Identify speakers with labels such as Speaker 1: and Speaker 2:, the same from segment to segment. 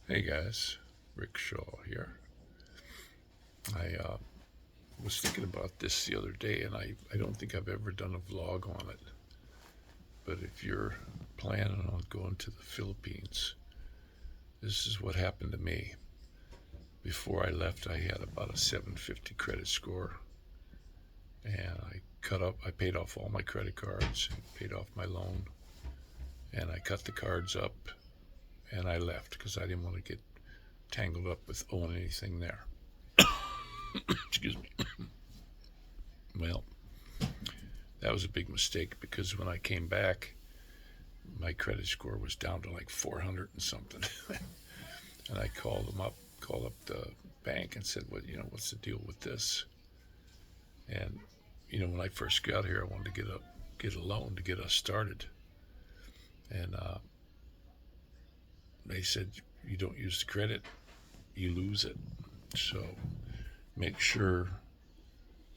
Speaker 1: Hey guys, Rick Shaw here. I was thinking about this the other day, and I don't think I've ever done a vlog on it. But if you're planning on going to the Philippines, this is what happened to me. Before I left, I had about a 750 credit score, and I paid off all my credit cards, and paid off my loan, and I cut the cards up, and I left because I didn't want to get tangled up with owing anything there. Excuse me. Well, that was a big mistake because when I came back, my credit score was down to like 400 and something. And I called up the bank and said, what's the deal with this? And, when I first got here, I wanted to get a loan to get us started. And they said, you don't use the credit, you lose it. So make sure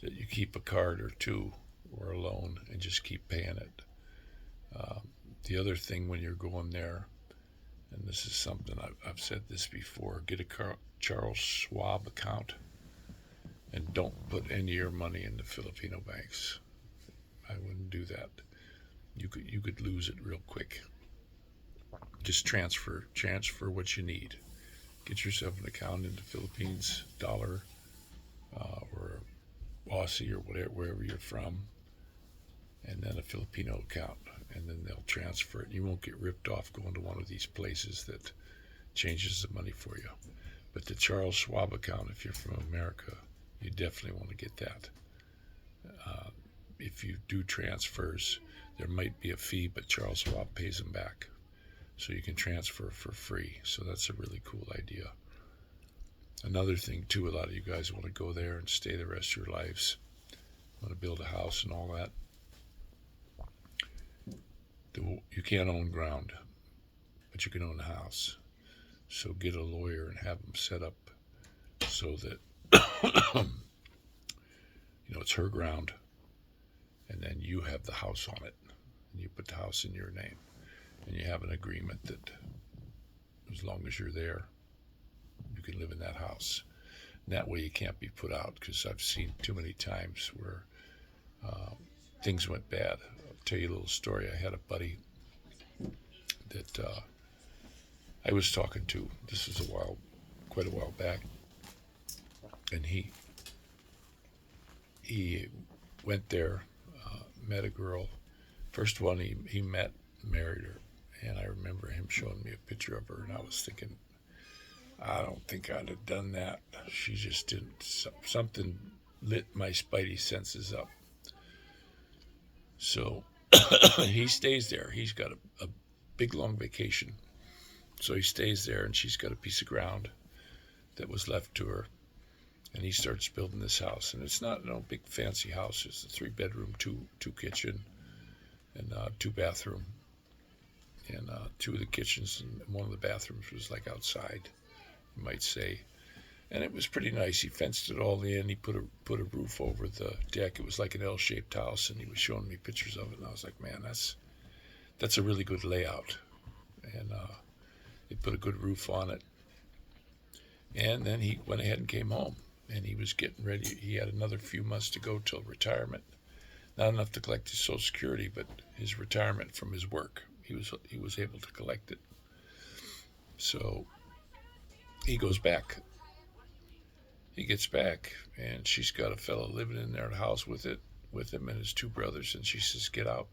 Speaker 1: that you keep a card or two or a loan and just keep paying it. The other thing when you're going there, and this is something I've said this before, get a Charles Schwab account and don't put any of your money into Filipino banks. I wouldn't do that. You could lose it real quick. Just transfer what you need. Get yourself an account in the Philippines, dollar or Aussie or whatever, wherever you're from, and then a Filipino account, and then they'll transfer it. You won't get ripped off going to one of these places that changes the money for you. But the Charles Schwab account, if you're from America, you definitely want to get that. If you do transfers, there might be a fee, but Charles Schwab pays them back. So you can transfer for free. So that's a really cool idea. Another thing, too, a lot of you guys want to go there and stay the rest of your lives, want to build a house and all that. You can't own ground, but you can own a house. So get a lawyer and have them set up so that it's her ground, and then you have the house on it, and you put the house in your name, and you have an agreement that as long as you're there, you can live in that house. And that way you can't be put out, because I've seen too many times where things went bad. I'll tell you a little story. I had a buddy that I was talking to. This was quite a while back, and he went there, met a girl. First one he met, married her, and I remember him showing me a picture of her, and I was thinking, I don't think I'd have done that. She just didn't. Something lit my spidey senses up. So he stays there. He's got a big long vacation, so he stays there, and she's got a piece of ground that was left to her, and he starts building this house. And it's not no big fancy house. It's a 3-bedroom, two kitchen, and 2 bathroom. And two of the kitchens and one of the bathrooms was like outside, you might say. And it was pretty nice. He fenced it all in. He put a roof over the deck. It was like an L-shaped house, and he was showing me pictures of it. And I was like, man, that's a really good layout. And he put a good roof on it. And then he went ahead and came home, and he was getting ready. He had another few months to go till retirement. Not enough to collect his Social Security, but his retirement from his work. He was able to collect it. So he goes back. He gets back, and she's got a fellow living in their house with him and his 2 brothers. And she says, "Get out!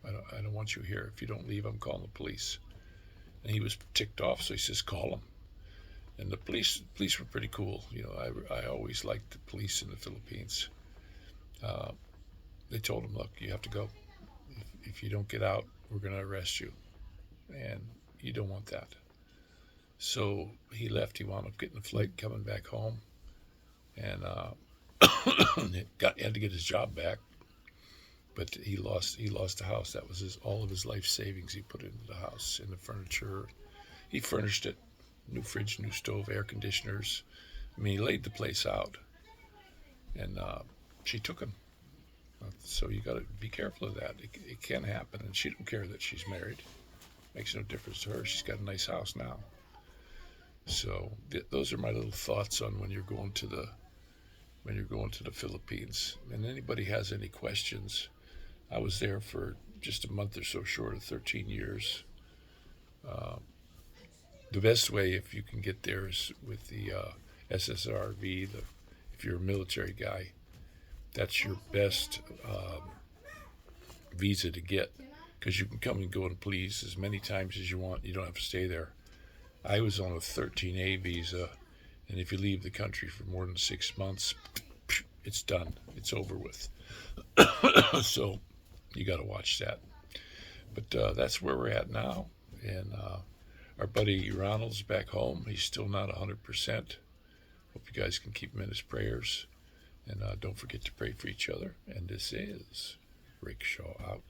Speaker 1: I don't want you here. If you don't leave, I'm calling the police." And he was ticked off, so he says, "Call them." And the police were pretty cool. I always liked the police in the Philippines. Uh, they told him, "Look, you have to go. If you don't get out, we're going to arrest you, and you don't want that." So he left. He wound up getting a flight coming back home, and had to get his job back. But he lost the house. That was all of his life savings he put into the house, in the furniture. He furnished it, new fridge, new stove, air conditioners. I mean, he laid the place out, and she took him. So you got to be careful of that. It can happen, and she don't care that she's married. Makes no difference to her. She's got a nice house now. So those are my little thoughts on when you're going to the Philippines. And anybody has any questions, I was there for just a month or so short of 13 years. Uh, the best way, if you can get there, is with the SSRV. If you're a military guy, that's your best visa to get because you can come and go and please as many times as you want. You don't have to stay there. I was on a 13A visa, and if you leave the country for more than 6 months, it's done. It's over with. So you got to watch that. But that's where we're at now. And our buddy Ronald's back home. He's still not 100%. Hope you guys can keep him in his prayers. And don't forget to pray for each other. And this is Rick Shaw out.